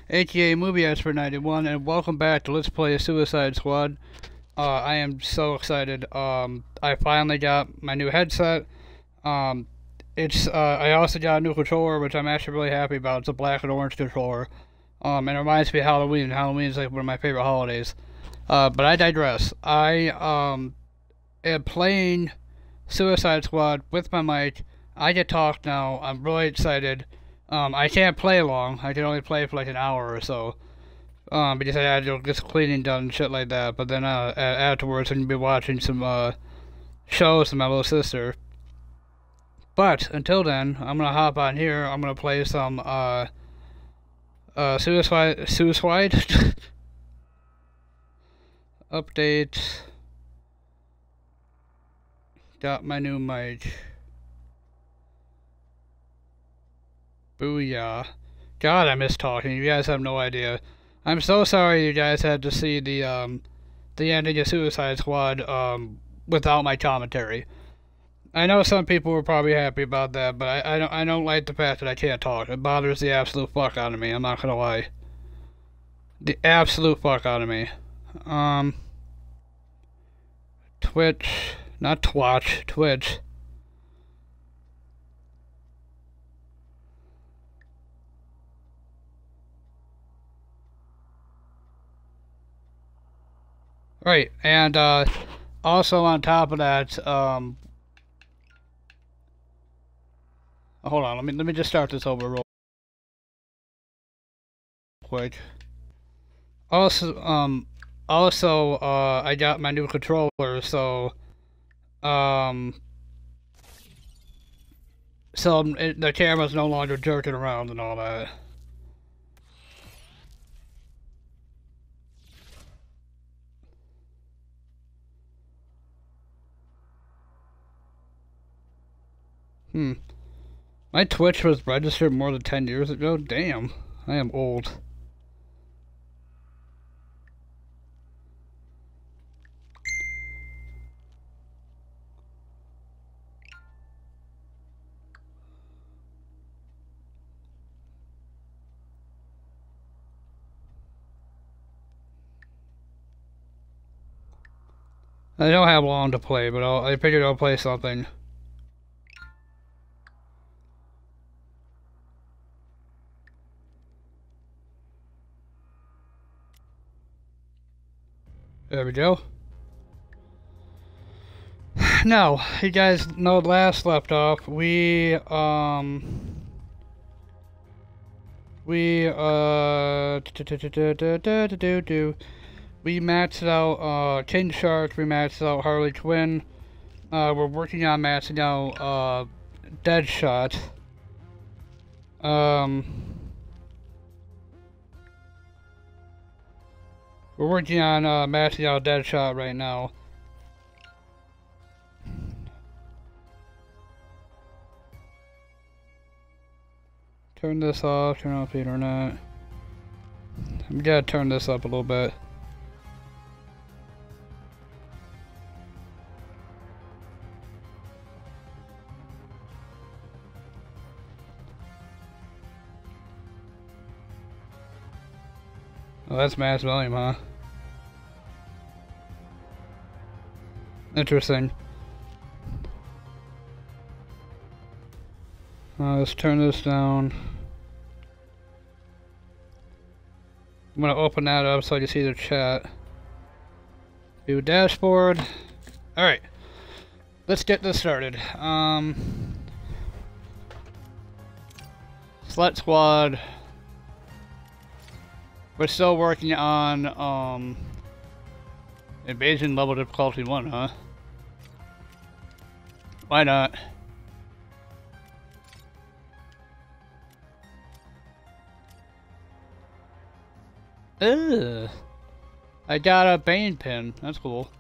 aka Movie Expert 91, and welcome back to Let's Play Suicide Squad. I am so excited. I finally got my new headset. I also got a new controller, which I'm actually really happy about. It's a black and orange controller. And it reminds me of Halloween. Halloween is like one of my favorite holidays. But I digress. I am playing Suicide Squad with my mic. I can talk now. I'm really excited. I can't play long. I can only play for like an hour or so. Because I had to get some cleaning done and shit like that. But then afterwards, I'm going to be watching some shows with my little sister. But until then, I'm going to hop on here. I'm going to play some Suicide update. Got my new mic. Booyah. God, I miss talking. You guys have no idea. I'm so sorry you guys had to see the ending of Suicide Squad without my commentary. I know some people were probably happy about that, but I don't like the fact that I can't talk. It bothers the absolute fuck out of me. I'm not gonna lie. The absolute fuck out of me. Twitch, not Twatch, Twitch. Right, and also on top of that, hold on, let me just start this over real quick. Also, I got my new controller, so the camera's no longer jerking around and all that. My Twitch was registered more than 10 years ago? Damn, I am old. I don't have long to play, but I figured I'll play something. There we go. Now, you guys know last left off, we maxed out, King Shark, we maxed out Harley Quinn, we're working on maxing out, Deadshot, we're working on maxing out Deadshot right now. Turn this off, turn off the internet. We gotta turn this up a little bit. Oh, that's max volume, huh? Interesting. Let's turn this down. I'm gonna open that up so I can see the chat. View dashboard. Alright. Let's get this started. Slut Squad. We're still working on Invasion level difficulty 1, huh? Why not? Ugh. I got a Bane pin. That's cool.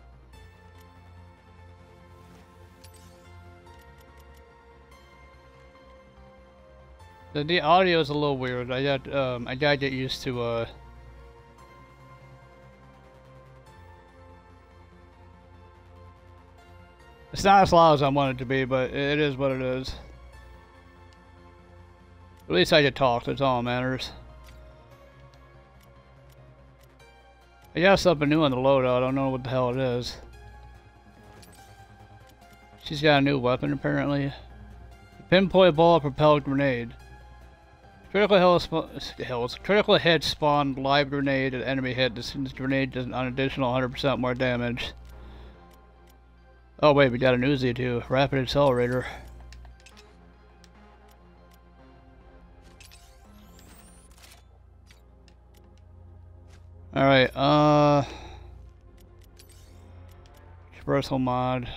The audio is a little weird. I gotta get used to it's not as loud as I want it to be, but it is what it is. At least I can talk, that's all that matters. I got something new on the loadout. I don't know what the hell it is. She's got a new weapon apparently. Pinpoint ball propelled grenade. Critical hit spawn live grenade at enemy hit. This grenade does an additional 100% more damage. Oh wait, we got an Uzi too. Rapid accelerator. Alright, traversal mod.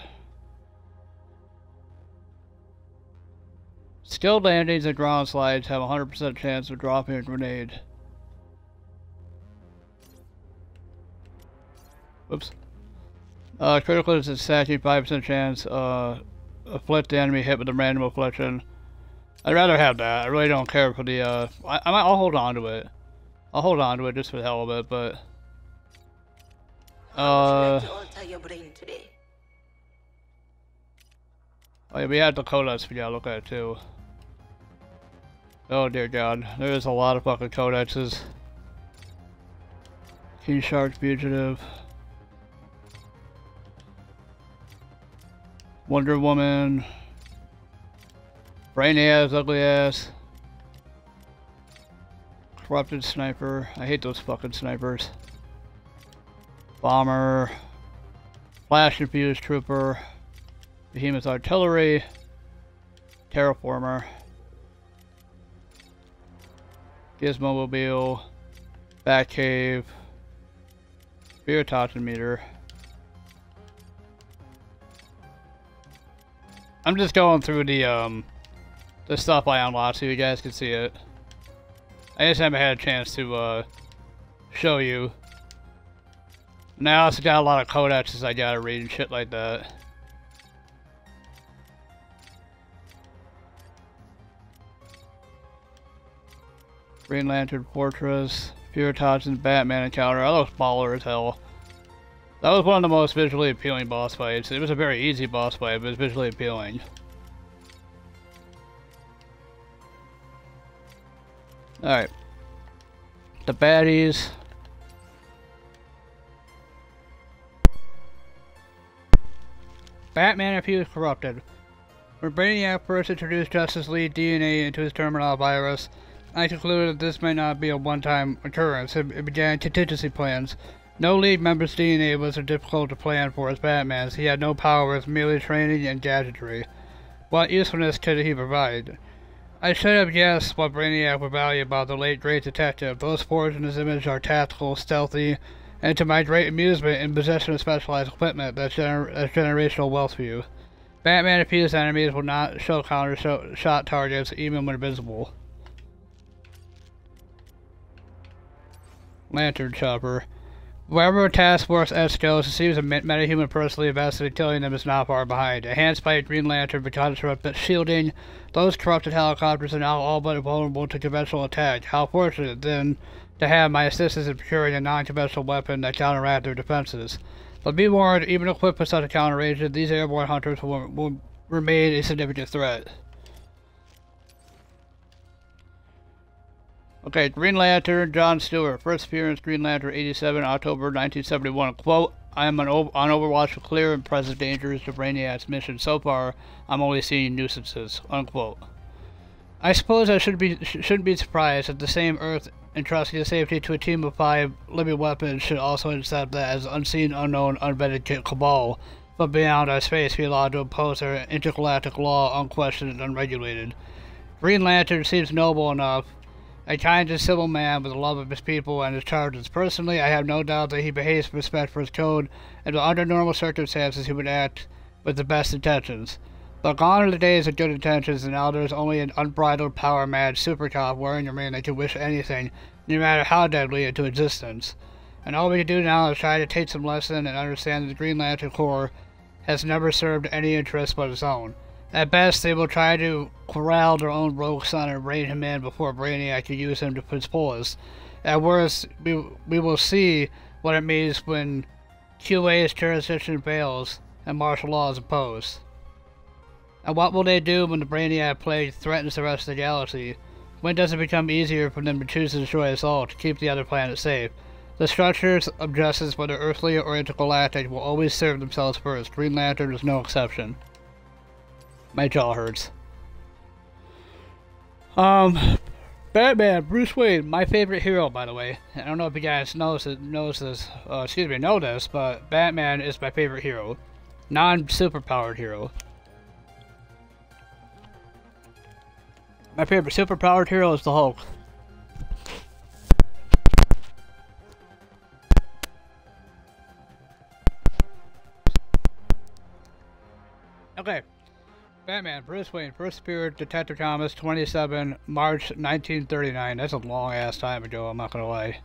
Skilled landings and ground slides have a 100% chance of dropping a grenade. Whoops. Critical is a 75% chance, afflict the enemy hit with a random affliction. I'd rather have that. I really don't care for the, I'll hold on to it. I'll hold on to it just for the hell of it, but... Oh yeah, we had the codex we gotta look at too. Oh dear god, there's a lot of fucking codexes. King Shark Fugitive. Wonder Woman. Brainiac's ugly ass. Corrupted Sniper. I hate those fucking snipers. Bomber. Flash Infused Trooper. Behemoth Artillery. Terraformer. Gizmomobile. Batcave. Spirit Meter. I'm just going through the stuff I unlocked so you guys can see it. I just haven't had a chance to show you. Now I also got a lot of codexes I gotta read and shit like that. Green Lantern Fortress, Puritas and Batman encounter. That looks baller as hell. That was one of the most visually appealing boss fights. It was a very easy boss fight, but it was visually appealing. Alright. The baddies. Batman Infused Corrupted. When Brainiac first introduced Justice League DNA into his terminal virus, I concluded that this might not be a one-time occurrence. It began contingency plans. No League member's DNA was difficult to plan for as Batman's. He had no powers, merely training and gadgetry. What usefulness could he provide? I should have guessed what Brainiac would value about the late great detective. Those forged in his image are tactical, stealthy, and to my great amusement, in possession of specialized equipment that's generational wealth for you. Batman appears enemies will not show shot targets even when visible. Lantern Chopper. Wherever a task force S goes, it seems a metahuman personally invested in killing them is not far behind. A hand-spiked Green Lantern becomes shielding. Those corrupted helicopters are now all but vulnerable to conventional attack. How fortunate, then, to have my assistance in procuring a non-conventional weapon that counteract their defenses. But be warned, even equipped with such a counter-agent, these airborne hunters will remain a significant threat. Okay, Green Lantern, John Stewart. First appearance, Green Lantern 87, October 1971. Quote, I am on Overwatch for clear and present dangers to Brainiac's mission. So far, I'm only seeing nuisances. Unquote. I suppose I shouldn't be surprised that the same Earth entrusting the safety to a team of 5 living weapons should also accept that as unseen, unknown, unvetted cabal, but beyond our space be allowed to impose their intergalactic law unquestioned and unregulated. Green Lantern seems noble enough. A kind and civil man with the love of his people and his charges. Personally, I have no doubt that he behaves with respect for his code, and under normal circumstances he would act with the best intentions. But gone are the days of good intentions, and now there is only an unbridled, power-mad super cop wearing your mane that can wish anything, no matter how deadly, into existence. And all we can do now is try to take some lesson and understand that the Green Lantern Corps has never served any interest but its own. At best, they will try to corral their own rogue son and rein him in before Brainiac can use him to his fullest. At worst, we will see what it means when QA's jurisdiction fails and martial law is imposed. And what will they do when the Brainiac plague threatens the rest of the galaxy? When does it become easier for them to choose to destroy us all to keep the other planets safe? The structures of justice, whether earthly or intergalactic, will always serve themselves first. Green Lantern is no exception. My jaw hurts. Batman, Bruce Wayne, my favorite hero, by the way. I don't know if you guys know this, but Batman is my favorite hero. Non-superpowered hero. My favorite superpowered hero is the Hulk. Okay. Batman, Bruce Wayne, first appeared Detective Thomas, 27 March 1939. That's a long ass time ago, I'm not gonna lie.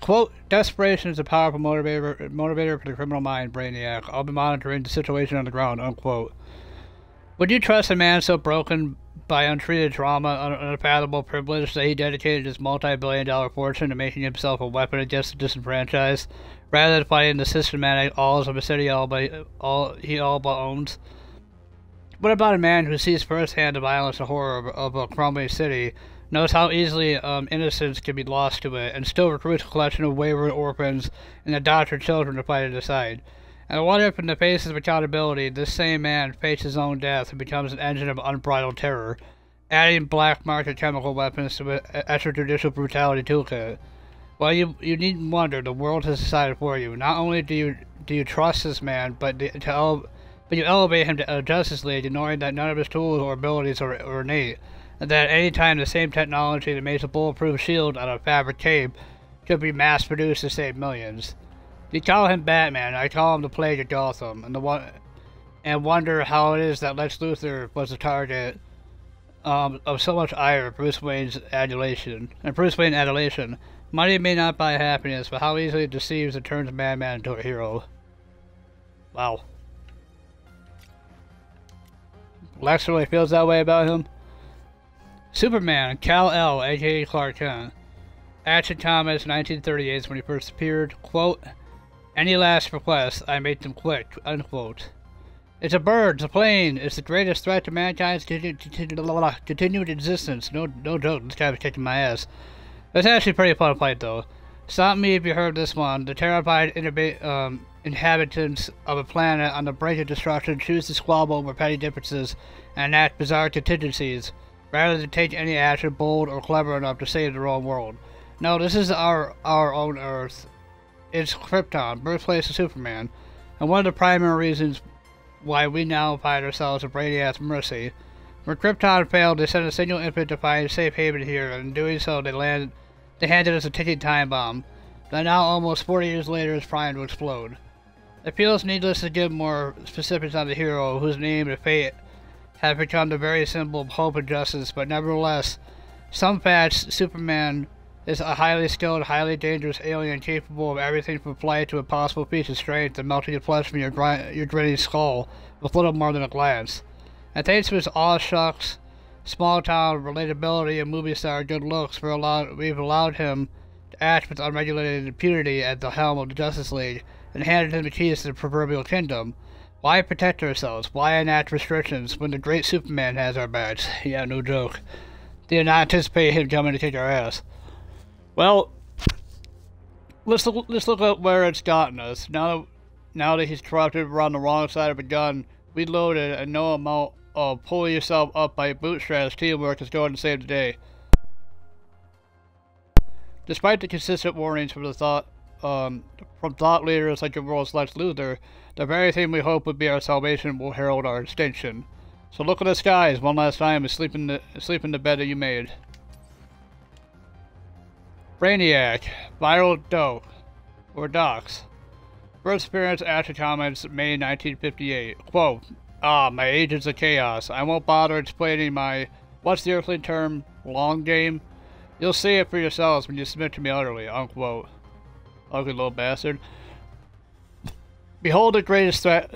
Quote, desperation is a powerful motivator for the criminal mind, Brainiac. I'll be monitoring the situation on the ground, unquote. Would you trust a man so broken by untreated trauma, unfathomable privilege, that he dedicated his multi-billion-dollar fortune to making himself a weapon against the disenfranchised, rather than fighting the systematic alls of a city he all but owns? What about a man who sees firsthand the violence and horror of a crumbling city, knows how easily innocence can be lost to it, and still recruits a collection of wayward orphans and adopted children to fight at his side? And I wonder if in the face of accountability, this same man faces his own death and becomes an engine of unbridled terror, adding black market chemical weapons to an extrajudicial brutality toolkit. Well, you needn't wonder. The world has decided for you. Not only do you trust this man, but you elevate him to a Justice League, knowing that none of his tools or abilities are innate, and that at any time the same technology that makes a bulletproof shield out of fabric tape could be mass-produced to save millions. You call him Batman, I call him the Plague of Gotham, and wonder how it is that Lex Luthor was the target of so much ire, Bruce Wayne's adulation. Money may not buy happiness, but how easily it deceives and turns a madman into a hero. Wow. Lex really feels that way about him? Superman, Kal-El, aka Clark Kent. Action Thomas, 1938 is when he first appeared. Quote, any last requests, I make them quick, unquote. It's a bird, it's a plane, it's the greatest threat to mankind's continued existence. No joke, this guy was kicking my ass. It's actually a pretty fun fight, though. Stop me if you heard this one. The terrified inhabitants of a planet on the brink of destruction choose to squabble over petty differences and enact bizarre contingencies, rather than take any action bold or clever enough to save their own world. No, this is our own Earth. It's Krypton, birthplace of Superman, and one of the primary reasons why we now find ourselves at Brainiac's mercy. When Krypton failed, they sent a single infant to find a safe haven here, and in doing so, they handed us a ticking time bomb that now, almost 40 years later, is primed to explode. It feels needless to give more specifics on the hero, whose name and fate have become the very symbol of hope and justice, but nevertheless, some facts, Superman is a highly skilled, highly dangerous alien capable of everything from flight to impossible feats of strength and melting the flesh from your gritty skull with little more than a glance. And thanks to his aw-shucks, small-town relatability and movie star good looks, we've allowed him to act with unregulated impunity at the helm of the Justice League and handed him the keys to the proverbial kingdom. Why protect ourselves? Why enact restrictions when the great Superman has our backs? Yeah, no joke. Did not anticipate him coming to kick our ass. Well, let's look at where it's gotten us. Now that he's corrupted, we're on the wrong side of a gun, reloaded, and no amount of pulling yourself up by bootstraps teamwork is going to save the day. Despite the consistent warnings from thought leaders like the world's Lex Luthor, the very thing we hope would be our salvation will herald our extinction. So look at the skies one last time and sleep in the bed that you made. Brainiac, Viral Doc, or Docs. First appearance after comments, May 1958. Quote, my agents of chaos. I won't bother explaining my, what's the earthly term, long game? You'll see it for yourselves when you submit to me utterly, unquote. Ugly little bastard. Behold the greatest threat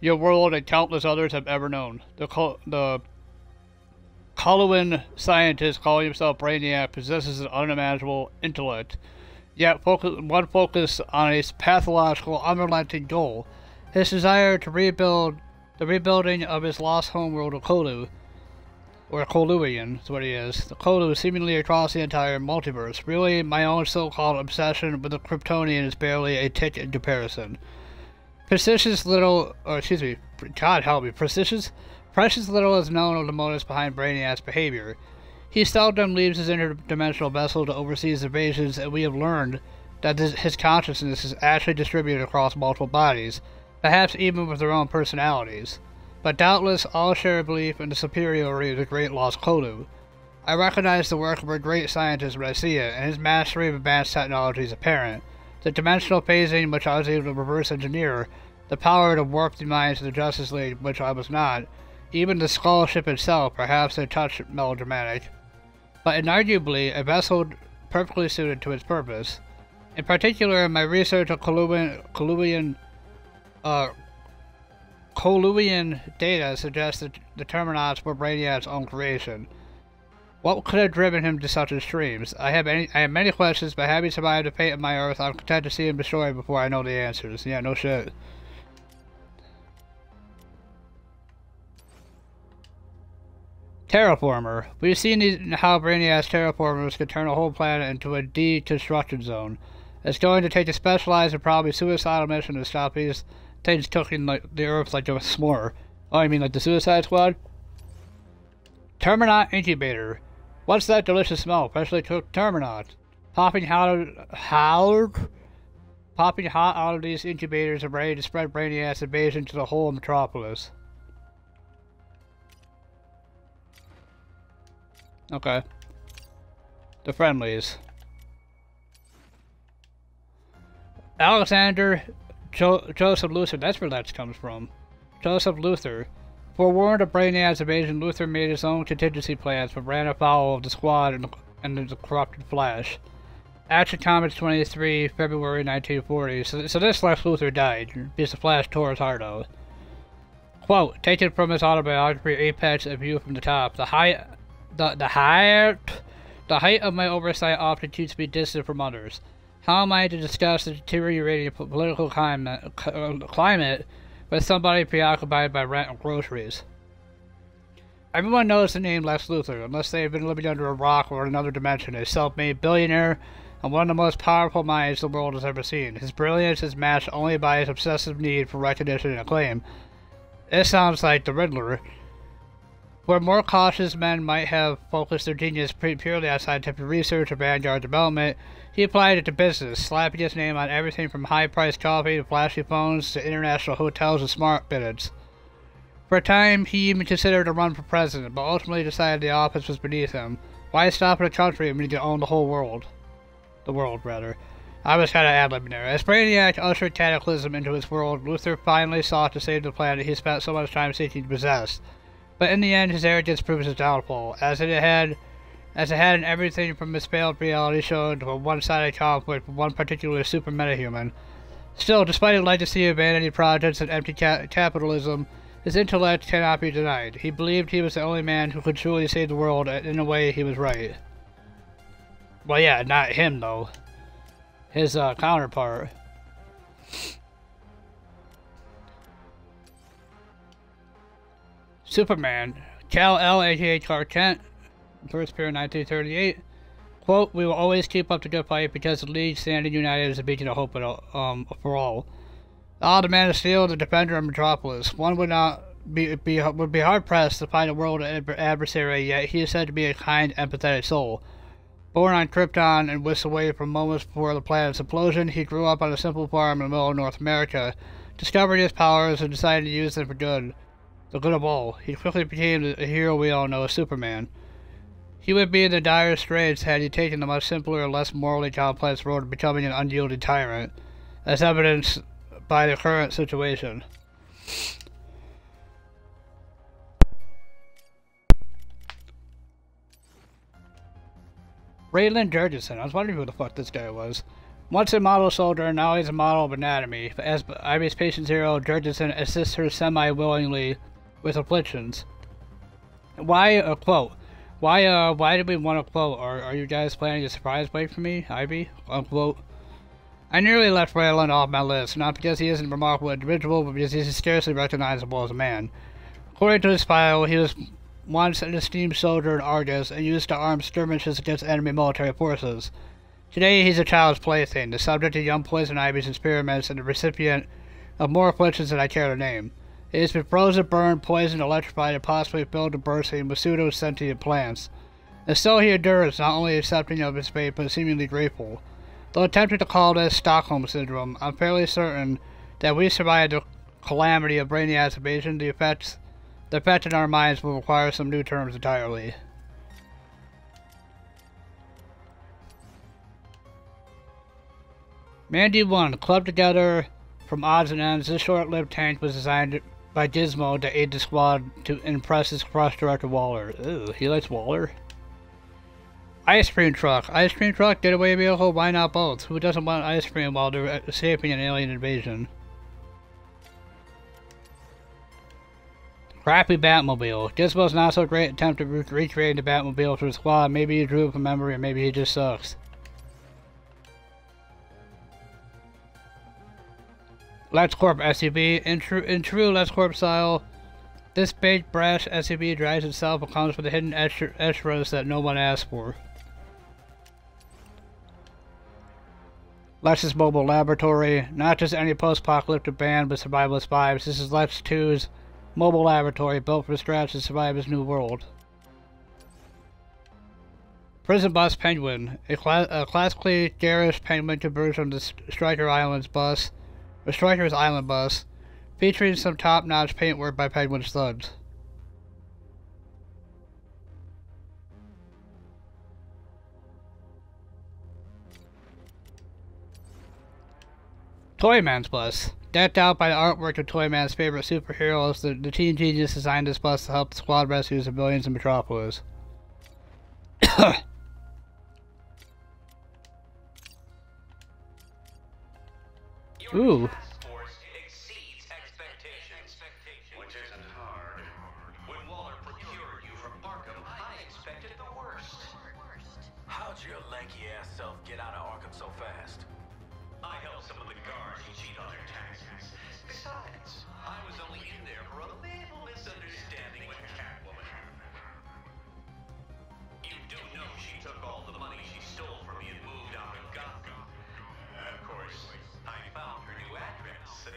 your world and countless others have ever known. The Coloan scientist calling himself Brainiac possesses an unimaginable intellect, yet one focus on a pathological, unrelenting goal, his desire to rebuild the rebuilding of his lost homeworld of Kolu. or Coluian is what he is. The Colu seemingly across the entire multiverse. Really, my own so-called obsession with the Kryptonian is barely a tick in comparison. Precious little is known of the motives behind Brainiac's behavior. He seldom leaves his interdimensional vessel to oversee his invasions, and we have learned that his consciousness is actually distributed across multiple bodies, perhaps even with their own personalities. But doubtless all share a belief in the superiority of the great lost Colu. I recognize the work of a great scientist when I see it, and his mastery of advanced technology is apparent. The dimensional phasing which I was able to reverse engineer, the power to warp the minds of the Justice League which I was not, even the Skull ship itself, perhaps a touch melodramatic, but inarguably a vessel perfectly suited to its purpose. In particular, my research of Coluian data suggests that the Terminats were Brainiac's own creation. What could have driven him to such extremes? I have many questions, but having survived the fate of my Earth, I'm content to see him destroyed before I know the answers. Yeah, no shit. Terraformer. We've seen how Brainiac's terraformers could turn a whole planet into a deconstruction zone. It's going to take a specialized and probably suicidal mission to stop these things cooking the Earth like a s'more. Oh, you mean like the Suicide Squad? Terminat Incubator. What's that delicious smell? Freshly cooked Terminat. Popping hot out of these incubators and ready to spread Brainiac's invasion to the whole metropolis. Okay. The friendlies. Alexander Joseph Luthor, that's where that comes from. Joseph Luthor. Forewarned of Brainiac's invasion, Luthor made his own contingency plans but ran afoul of the Squad and the corrupted Flash. Action Comics 23, February 1940. So this Lex Luthor died, because the Flash tore his heart out. Quote, taken from his autobiography Apex, A View from the Top. The height of my oversight often keeps me distant from others. How am I to discuss the deteriorating political climate with somebody preoccupied by rent and groceries? Everyone knows the name Lex Luthor, unless they have been living under a rock or another dimension. A self-made billionaire and one of the most powerful minds the world has ever seen. His brilliance is matched only by his obsessive need for recognition and acclaim. This sounds like the Riddler. Where more cautious men might have focused their genius purely on scientific research or vanguard development, he applied it to business, slapping his name on everything from high-priced coffee to flashy phones to international hotels and smart bids. For a time, he even considered a run for president, but ultimately decided the office was beneath him. Why stop at a country when he could own the whole world? The world, rather. I was kind of ad-libbing there. As Brainiac ushered Cataclysm into his world, Luthor finally sought to save the planet he spent so much time seeking to possess. But in the end, his arrogance proved his downfall, as it had in everything from his failed reality show to a one-sided conflict with one particular super metahuman. Still, despite a legacy of vanity projects and empty capitalism, his intellect cannot be denied. He believed he was the only man who could truly save the world, and in a way, he was right. Well, yeah, not him, though. His counterpart. Superman. Kal-El, aka Clark Kent, first appeared in 1938. Quote, we will always keep up the good fight because the League standing united is a beacon of hope for all. The Man of Steel, the defender of Metropolis. One would be hard-pressed to find a world adversary, yet he is said to be a kind, empathetic soul. Born on Krypton and whisked away from moments before the planet's implosion, he grew up on a simple farm in the middle of North America, discovered his powers, and decided to use them for good. The good of all. He quickly became the hero we all know as Superman. He would be in the dire straits had he taken the much simpler and less morally complex road of becoming an unyielding tyrant, as evidenced by the current situation. Raylan Jurgensen. I was wondering who the fuck this guy was. Once a model soldier, now he's a model of anatomy. As Ivy's patient zero, Jurgensen assists her semi-willingly with afflictions. Why a quote? Why did we want a quote? Are you guys planning a surprise break for me, Ivy? Unquote. I nearly left Raylan off my list, not because he isn't a remarkable individual, but because he's scarcely recognizable as a man. According to his file, he was once an esteemed soldier in Argus and used to arm skirmishes against enemy military forces. Today he's a child's plaything, the subject of young poison ivy's experiments and the recipient of more afflictions than I care to name. He has been frozen, burned, poisoned, electrified, and possibly filled to bursting with pseudo-sentient plants. And still he endures, not only accepting of his fate, but seemingly grateful. Though attempting to call this Stockholm Syndrome, I'm fairly certain that we survived the calamity of Brainiac's invasion. The effect in our minds will require some new terms entirely. Mandy 1, clubbed together from odds and ends, this short-lived tank was designed by Gizmo to aid the squad to impress his crush director Waller. Ew, he likes Waller? Ice cream truck. Ice cream truck, getaway vehicle, why not both? Who doesn't want ice cream while they're escaping an alien invasion? Crappy Batmobile. Gizmo's not so great attempt to recreate the Batmobile for the squad. Maybe he drew it from memory, or maybe he just sucks. LexCorp SUV. In true LexCorp style, this big brash SUV drives itself and comes with the hidden extras that no one asked for. Lex's Mobile Laboratory. Not just any post-apocalyptic band with survivalist vibes. This is Lex 2's mobile laboratory built from scratch to survive his new world. Prison Bus Penguin. A classically garish penguin conversion from the Stryker's Island bus, featuring some top-notch paintwork by Penguin Studs. Toyman's Bus. Decked out by the artwork of Toyman's favorite superheroes, the teen genius designed this bus to help the squad rescue civilians in Metropolis. Ooh. Which isn't hard. When Waller procured you from Arkham, I expected the worst. How'd your lanky ass self get out of Arkham so fast? I helped some of the guards cheat on their taxes. Besides, I was only in there for a little misunderstanding with Catwoman. You do know she took all the money she stole from me and moved out of Gotham. Of course, I found her new address.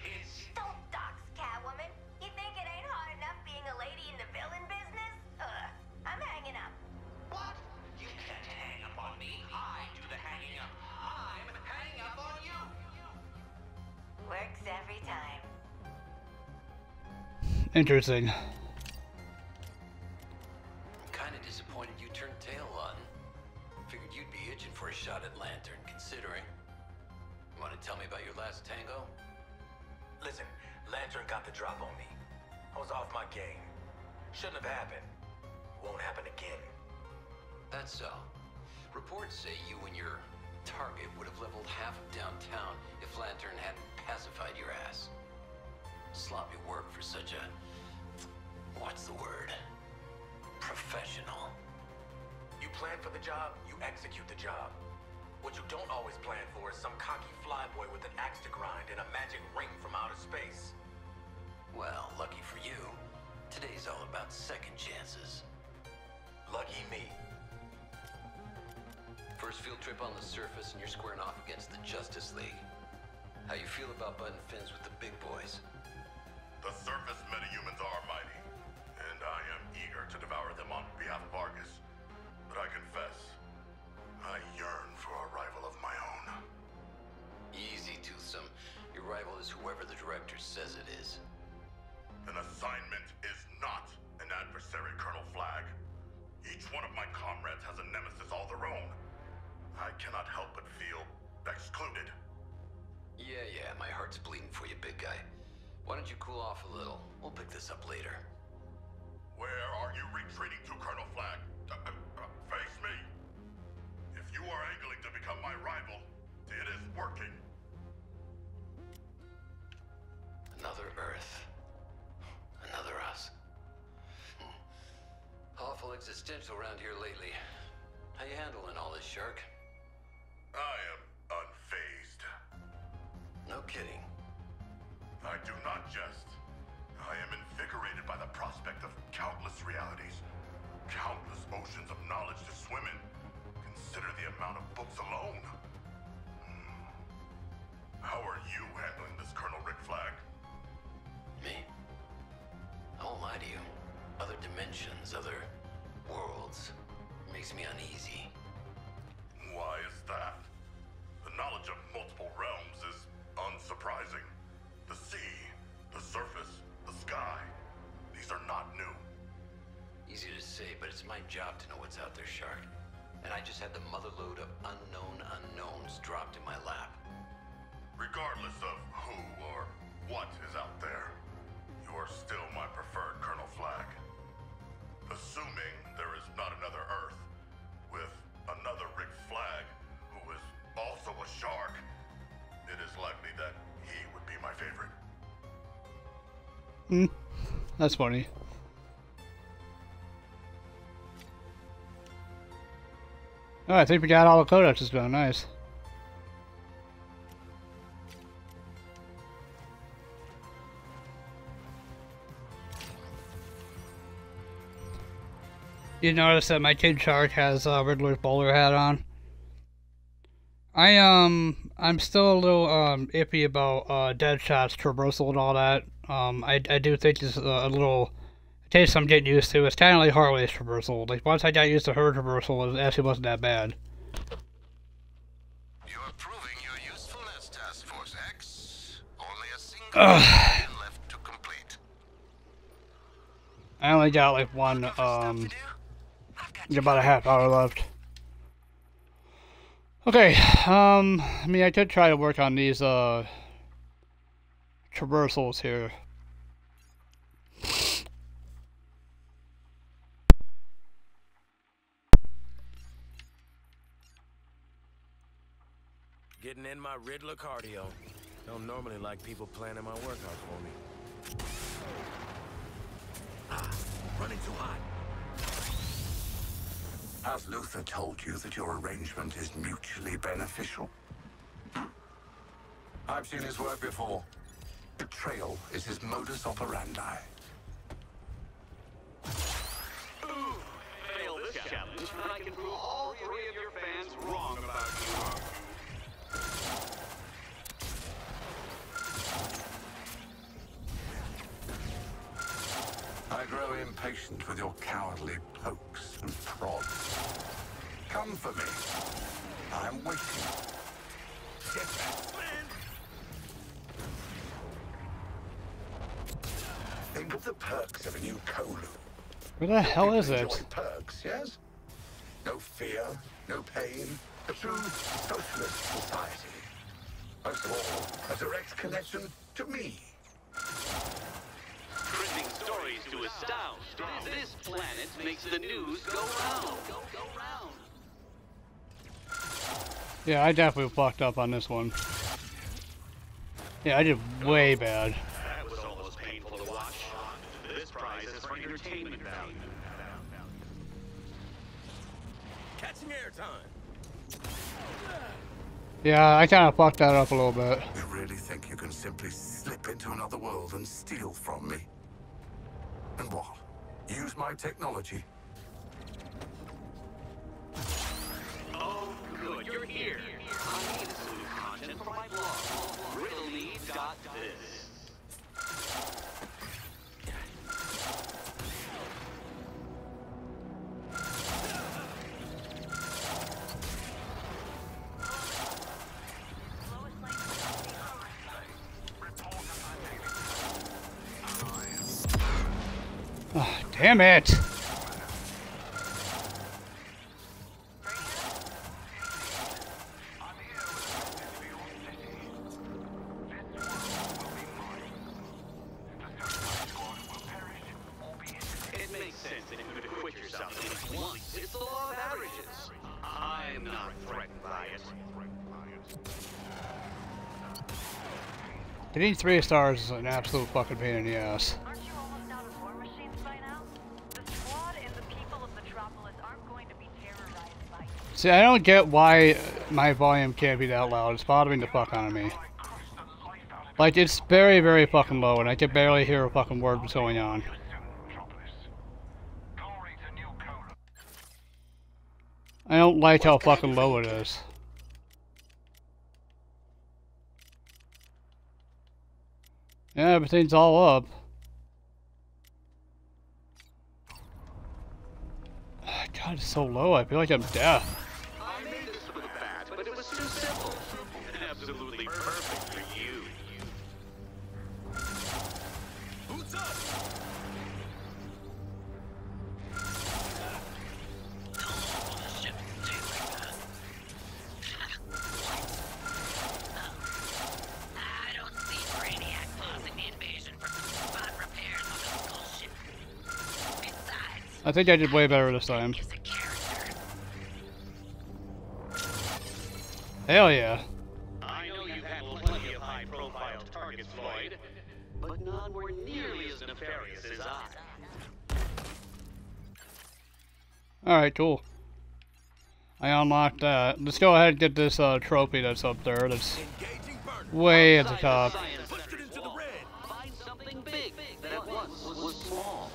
It's... Don't dox, Catwoman. You think it ain't hard enough being a lady in the villain business? I'm hanging up. What? You can't hang up on me. I do the hanging up. I'm hanging up on you. Works every time. Interesting. I'm kind of disappointed you turned tail on. Figured you'd be itching for a shot at Lantern, considering. You want to tell me about your last tango? Listen, Lantern got the drop on me. I was off my game. Shouldn't have happened. Won't happen again. That's so. Reports say you and your target would have leveled half of downtown if Lantern hadn't pacified your ass. Sloppy work for such a... what's the word? Professional. You plan for the job, you execute the job. What you don't always plan for is some cocky flyboy with an axe to grind and a magic ring from outer space. Well, lucky for you, today's all about second chances. Lucky me. First field trip on the surface and you're squaring off against the Justice League. How you feel about butting fins with the big boys? The surface metahumans are mighty, and I am eager to devour them on behalf of Argus. But I confess, I yearn for a rival of my own. Easy, Toothsome. Your rival is whoever the director says it is. An assignment is not an adversary, Colonel Flagg. Each one of my comrades has a nemesis all their own. I cannot help but feel excluded. Yeah, my heart's bleeding for you, big guy. Why don't you cool off a little? We'll pick this up later. Where are you retreating to, Colonel Flagg? Face me. If you are angling to become my rival, it is working. Another Earth. Another us. Awful existential around here lately. How you handling all this, Shark? I am unfazed. No kidding. I do not jest. I am invigorated by the prospect of countless realities, countless oceans of knowledge to swim in. Consider the amount of books alone. How are you handling this, Colonel Rick Flag? Me? How am I to you? Other dimensions, other worlds. Makes me uneasy. Why is that? The knowledge of multiple realms is unsurprising. The sea, the surface, the sky. These are not new. Easy to say, but it's my job to know what's out there, Shark. And I just had the motherload of unknown unknowns dropped in my lap. Regardless of who or what is out there, you are still my preferred Colonel Flag. Assuming there is not another Earth with another Rick Flag who is also a shark, it is likely that he would be my favorite. That's funny. Oh, I think we got all the codexes done. Nice. You notice that my kid shark has Riddler's bowler hat on. I'm still a little iffy about Deadshot's traversal and all that. I do think it's a little taste I'm getting used to. It's kind of like Harley's traversal. Like once I got used to her traversal, it actually wasn't that bad. You are proving your usefulness, Task Force X. Only a single mission left to complete. I only got like one about a half hour left. Okay, I mean, I could try to work on these, traversals here. Getting in my Riddler cardio. Don't normally like people planning my workout for me. Running too hot. Has Luther told you that your arrangement is mutually beneficial? I've seen his work before. Betrayal is his modus operandi. Fail this challenge, and I can prove all three of your fans wrong about you. I grow impatient with your cowardly pokes and prods. Come for me. I'm waiting. Get back, man. Think of the perks of a new Kolu. Where the hell is Enjoy it? perks, yes? No fear, no pain. A true socialist society. Most of all, a direct connection to me. Trending stories to astound. This planet makes the news go round. Yeah, I definitely fucked up on this one. Yeah, I did way bad. That was almost painful to watch. This prize is for entertainment value. Catching airtime. Yeah, I kind of fucked that up a little bit. You really think you can simply slip into another world and steal from me? And what? Use my technology? Oh, good, you're here. I need some new content for my blog. Riddle Needs got this. Oh, damn it! It makes sense that you could acquit yourself at least once. It's the law of averages. I'm not threatened by it. Getting 3 stars is an absolute fucking pain in the ass. Aren't you almost out of war machines by now? The squad and the people of Metropolis aren't going to be terrorized by you. See, I don't get why my volume can't be that loud. It's bothering the fuck out of me. Like, it's very, very fucking low, and I can barely hear a fucking word that's going on. I don't like how fucking low it is. Yeah, everything's all up. God, it's so low. I feel like I'm deaf. I made this for the bat, but it was too simple. Absolutely perfect for you. Boots up! I don't see Brainiac pausing the invasion for some spot repairs on the skull ship. Besides, I think I did way better this time. he's a character. Hell yeah. I know you've handled plenty of high-profile targets, Floyd, but none were nearly as nefarious as I. Alright, cool. I unlocked that. Let's go ahead and get this trophy that's up there. That's Engaging burner. way at the top. Pushed it into the red. Find something big that at once was small.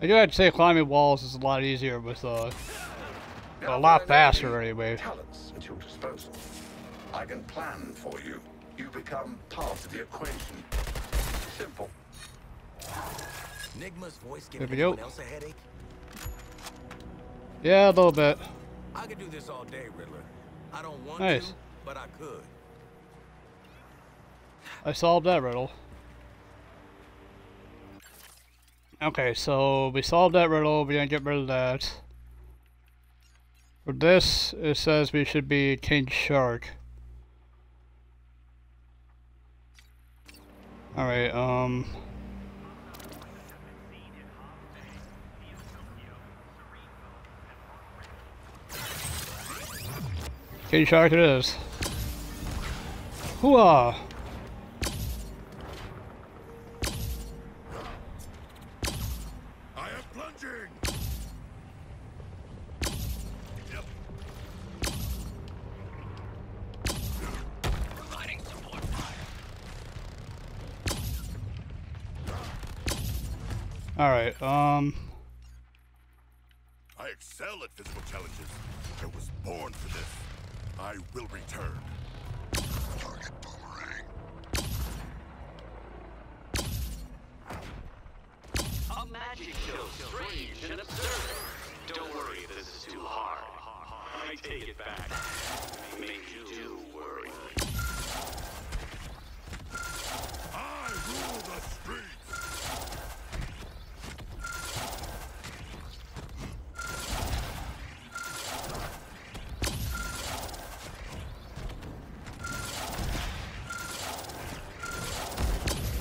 I do have to say climbing walls is a lot easier with a lot faster anyway. Talents at your disposal. I can plan for you. You become part of the equation. Simple. Nigma's voice There giving we go. anyone else a headache? Yeah, a little bit. I could do this all day, Riddler. I don't want Nice. to, but I could. I solved that riddle. Okay, so we solved that riddle. We're gonna get rid of that. For this, it says we should be King Shark. Alright, King Shark it is. Hooah! I am plunging! Providing support fire. Alright, I excel at physical challenges. I was born for this. I will return. Target boomerang. A magic show, strange and absurd. Don't worry if this is too hard. I take it back. Make you do worry. I rule the streets.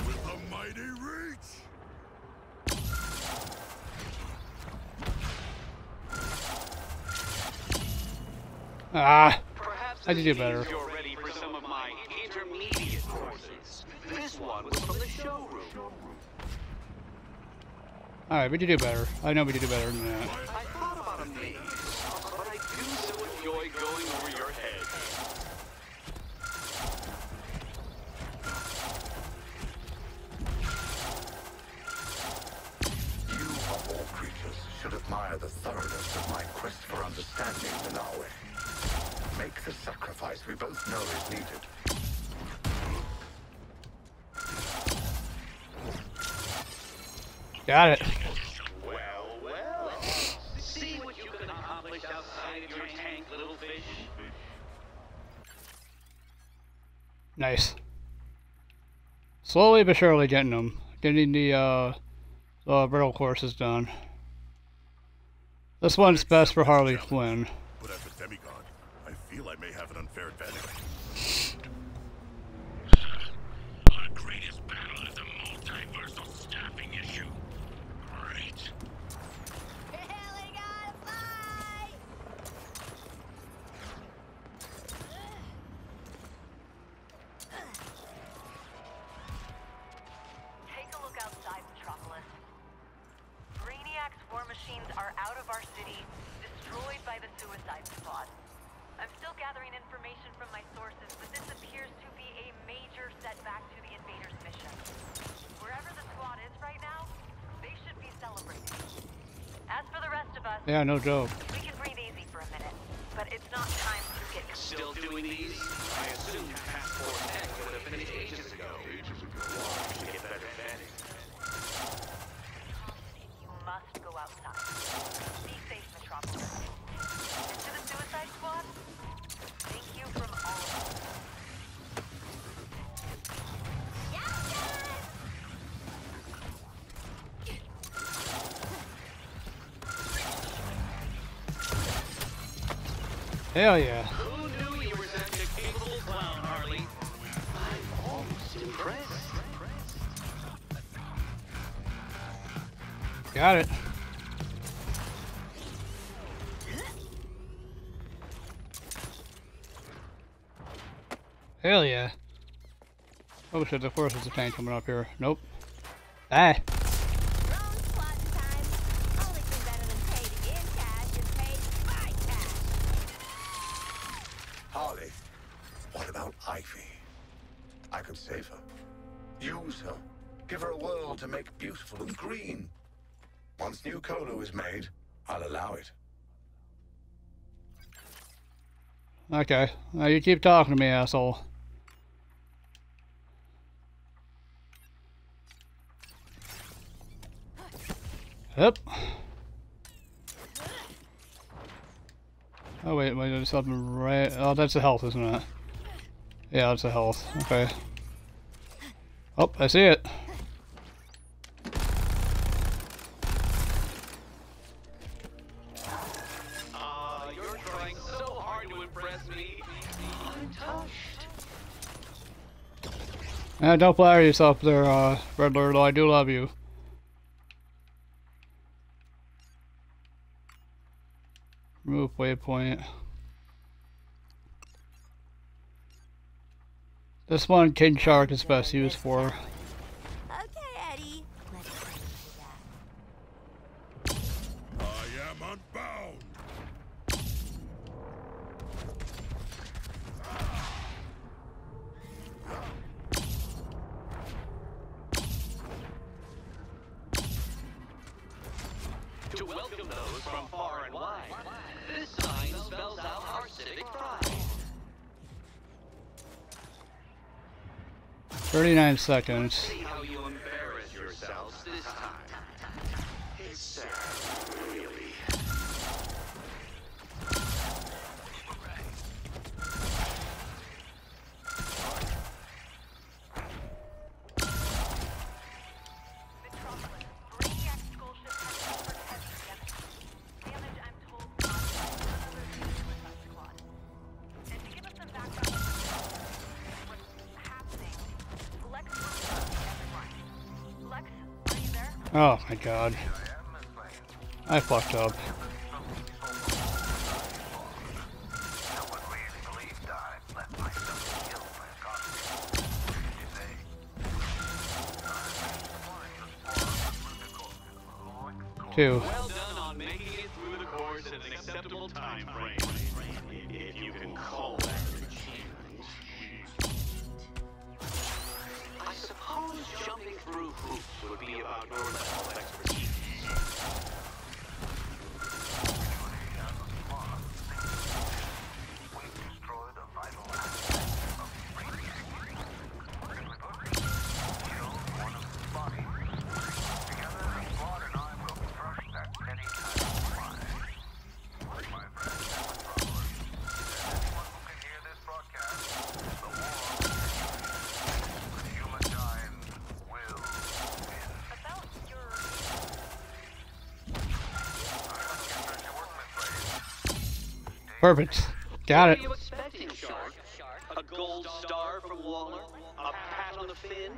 With a mighty reach. Perhaps I could do this better. means you're ready for some of my intermediate courses. This one was from the showroom. Alright, we can do better. I know we can do better than that. I thought about a maze, but I do so enjoy going over your head. You, of all creatures, should admire the thoroughness of my quest for understanding the Nawe. Make the sacrifice we both know is needed. Got it. Well. See what you can accomplish outside of your tank, little fish. Nice. Slowly but surely getting them. Getting the riddle courses done. This one's best for Harley Quinn. But as a demigod, I feel I may have an unfair advantage. Our greatest battle is a multiversal staffing issue. Great. Really gotta fly! Take a look outside Metropolis. Brainiac's war machines are out of our city, destroyed by the Suicide Squad. I'm still gathering information from my sources, but this appears to be a major setback to the invaders' mission. Wherever the squad is right now, they should be celebrating. As for the rest of us, Yeah, no joke. we can breathe easy for a minute, but it's not time to get Still doing these? I assumed Passport X would have finished ages ago. To get better advantage. You must go outside. Be safe, Metropolis. And to the Suicide Squad, thank you from all of us. Hell yeah. Who knew you were such a capable clown, Harley? I'm almost impressed. Got it. Hell yeah. Oh shit, of course there's a tank coming up here. Nope. Ah. Drone squatting time. Only thing better than paid in cash is paid by cash. Harley, what about Ivy? I could save her. Use her. Give her a world to make beautiful and green. Once new Colo is made, I'll allow it. Okay. Now you keep talking to me, asshole. Yep. Oh wait, there's something right. Oh, that's the health, isn't it? Yeah, that's the health. Okay. Oh, I see it. You're trying so hard to impress me. I'm touched. Don't flatter yourself there, Riddler, though I do love you. Remove waypoint. This one King Shark is best used for. Okay, Eddie. Let's bring it down. I am unbound. To welcome those from far and wide, this sign spells out our civic pride. 39 seconds. See how you embarrass yourselves this time. It's sad, really. Metropolis, Brainiac skull ship has suffered heavy damage, I'm told, caused by another Suicide Squad. And to give us some background on what's happening, Lex was everyone. Lex, are you there? Oh my god. I fucked up. Two. Well done on making it through the course in an acceptable time frame. If you can call that an achievement. I suppose jumping through hoops would be about your level of expertise. About your... Perfect. Got What it. are you expecting, Shark? A gold star from Waller? A pat on the fin?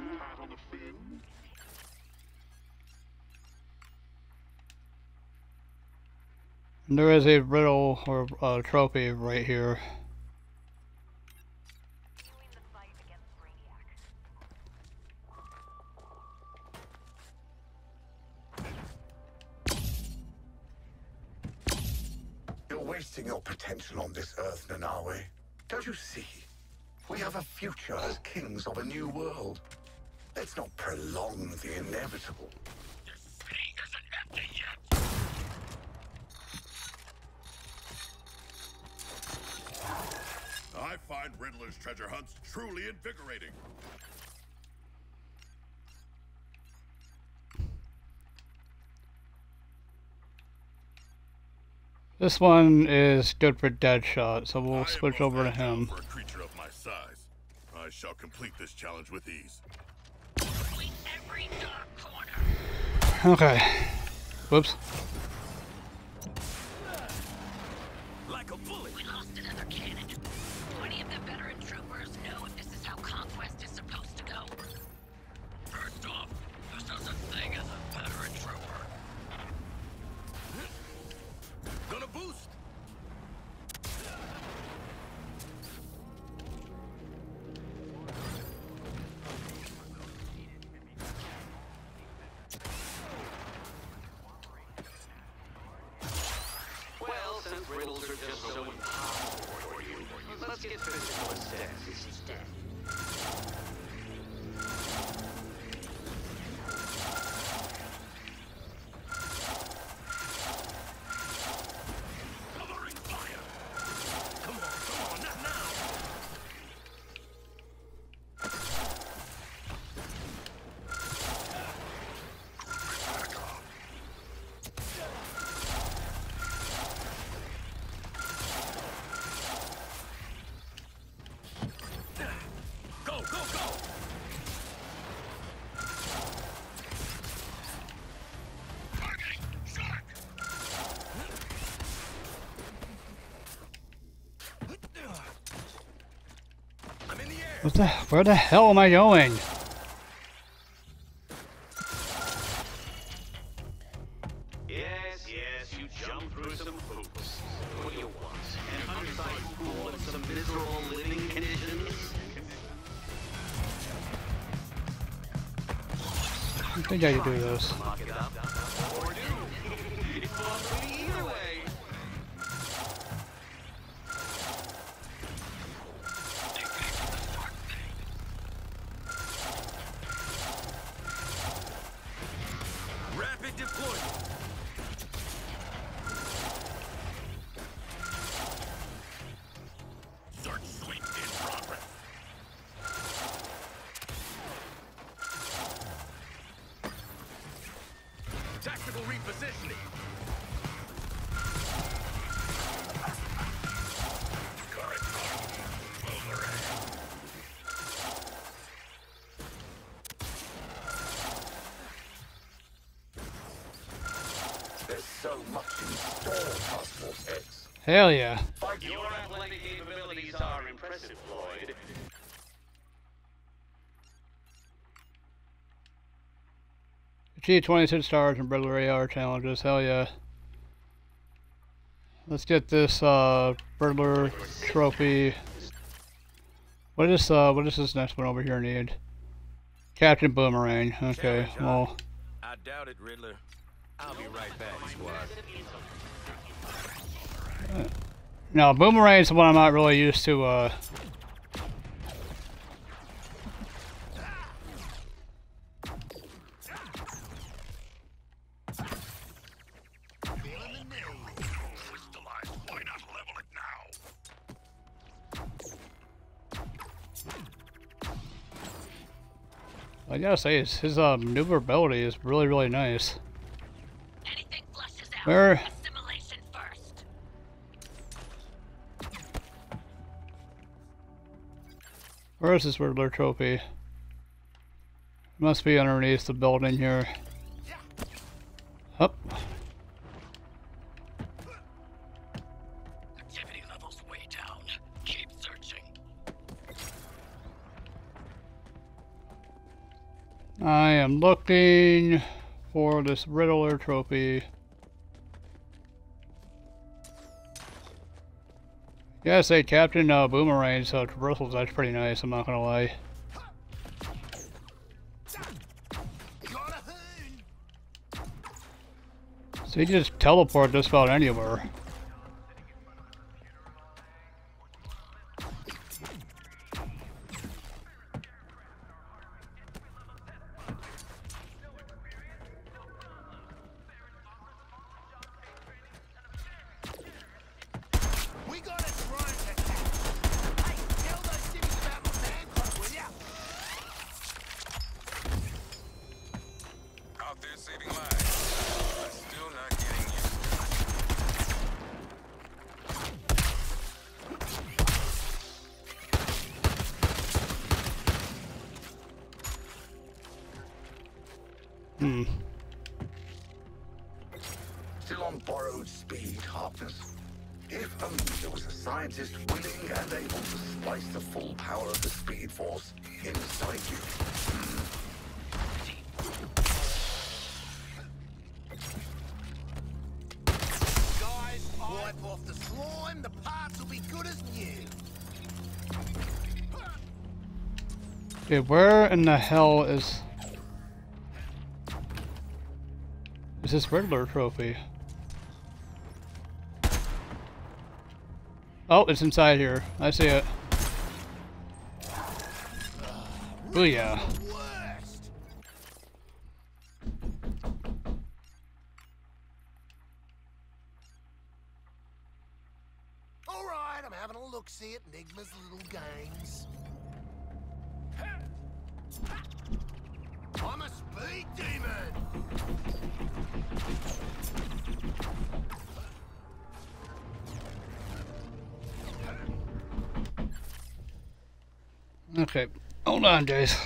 There is a riddle or trophy right here. Doing the fight against Brainiac. You're wasting your potential on this earth, Nanawe. Don't you see? We have a future as kings of a new world. Let's not prolong the inevitable. Defeat is those treasure hunts truly invigorating. This one is good for Deadshot, so we'll switch most over to agile him. For a creature of my size, I shall complete this challenge with ease. Complete every dark corner. Okay. Whoops. Like a bullet. We lost another cannon. Do any of the veteran troopers know if this is how conquest is supposed to go? First off, there's no such thing as a veteran trooper. Gonna boost. Well, since riddles are just so impossible for you, let's get physical instead. Covering fire. Come on, not now. Go, go, go. Targeting shark. I'm in the air. What the? Where the hell am I going? Yes, you jump through some hoops. What do you want? An undersized pool and some miserable living conditions? I think I can do this. Lock it up. Or do. It's lovely either way. Rapid deployment. Search sweep in progress. Tactical repositioning. Current overhead. There's so much in store, Cosmos X. Hell yeah. Your athletic capabilities are impressive, Floyd. Achieve 26 stars in Riddler AR challenges. Hell yeah. Let's get this Riddler trophy. What is this next one over here need? Captain Boomerang. Okay, well. I doubt it, Riddler. I'll be right back, squad. No, Boomerang's the one I'm not really used to, Crystallized. Why not level it now? I gotta say, his maneuverability is really, really nice. Anything flushes out. Where? Assimilation first. Where is this Riddler trophy? It must be underneath the building here. Up. Activity levels way down. Keep searching. I am looking for this Riddler trophy. Gotta say, Captain Boomerang's traversals, that's pretty nice, I'm not gonna lie. So you can just teleport just about anywhere. We got a drone attack. Hey, tell those city Still on borrowed speed, Harkness. If only there was a scientist willing and able to splice the full power of the Speed Force inside you. Guys, wipe off the slime, the parts will be good as new. Okay, where in the hell is this Riddler trophy? Oh, it's inside here. I see it. Booyah. Alright, I'm having a look-see at Nigma's little games. I'm a speed demon! Okay, hold on, Jace.